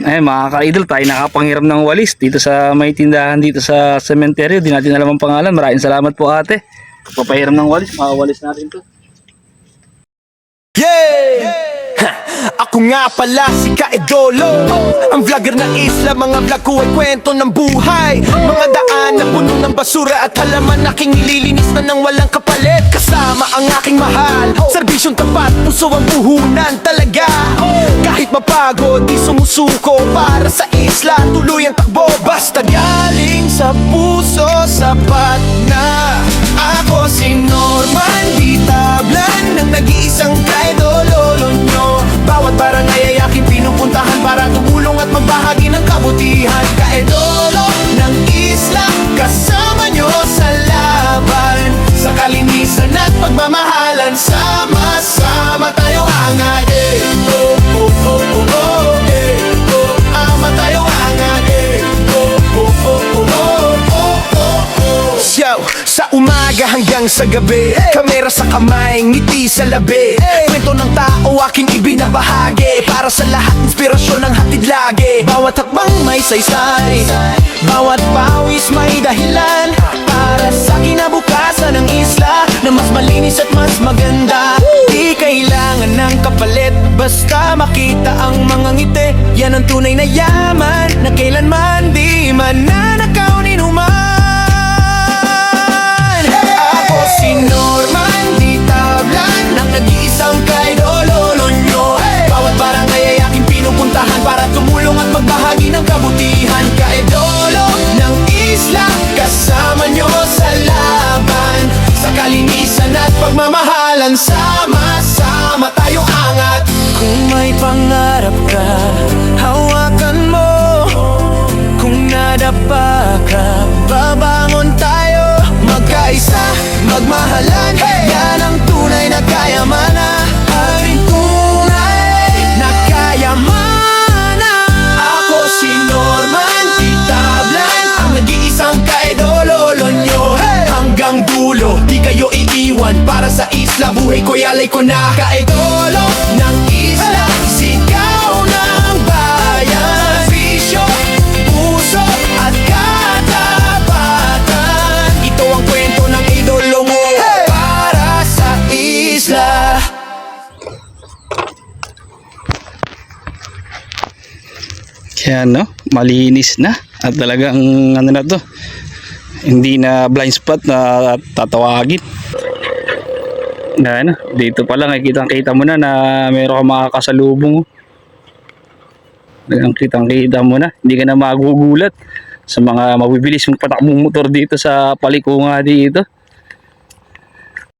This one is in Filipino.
Ay mga ka-idol, tayo nakapangiram ng walis dito sa may tindahan dito sa sementeryo. Di natin alam ang pangalan. Maraming salamat po ate. Papahiram ng walis, makawalis natin to. Yeah! Ha! Ako nga pala si Kaidolo, ang vlogger na isla. Mga vlog ko ay kwento ng buhay, mga daan na puno ng basura at halaman, aking nililinis na ng walang kapalit. Kasama ang aking mahal, serbisyong tapat, puso ang puhunan talaga. Kahit mapagod, di sumusuko para sa isla, tuloy ang takbo. Basta galing sa puso, sapat na. Ako si Norman, di tablan ng nag-iisang Kaidolo nyo. Bawat barangay ay aking pinupuntahan para tumulong at magbahagi ng kabutihan. Kaidolo ng isla, kasama nyo sa laban, sa kalinisan at pagmamahalan. Sama-sama tayo angat, oh, oh, oh, oh, oh, oh. Ama tayo angat, oh, oh, oh, oh, oh, oh, oh. Yo, sa umaga hanggang sa gabi, kamera sa kamay, ngiti sa labi, kwento ng tao aking ibinabahagi, para sa lahat inspirasyon ng hatid lagi. Bawat hakbang may saysay, bawat pawis may dahilan, para sa kinabukasan ng isla na mas malinis at mas maganda. Di kailangan ng kapalit, basta makita ang mga ngiti. Yan ang tunay na yaman, na kailanman di mananakaw ni numan. Ako si Norman, di tablan ng nag-iisang Kaidolo nyo. Bawat barangay ay aking pinupuntahan para tumulong at magbahagi ng kabutihan. Kaidolo ng isla, kasama nyo sa laban, sa kalinisan at pagmamahalan. Sama-sama tayo angat. Kung may pangarap ka, hawakan mo. Kung nadapa ka, babangon tayo. Magkaisa, magmahalan, yan ang tunay na kayamanan. Ang tunay na kayamanan. Ako si Norman, di tablan, ang nag-iisang Kaidolo nyo. Hanggang dulo, di kayo iiwan, para sa isla, buhay ko'y alay ko na. Kaidolo ng isla, sigaw ng bayan, bisyo, puso at katapatan. Ito ang kwento ng idolo mo, para sa isla. Kaya no, malinis na. At talagang ano na to, hindi na blind spot na tatawagin. Na ano, dito pa lang ay kitang-kita mo na meron kang makakasalubong. Kitang-kita mo na, hindi ka na magugulat sa mga mabibilis mong patakbong motor dito sa palikunga dito.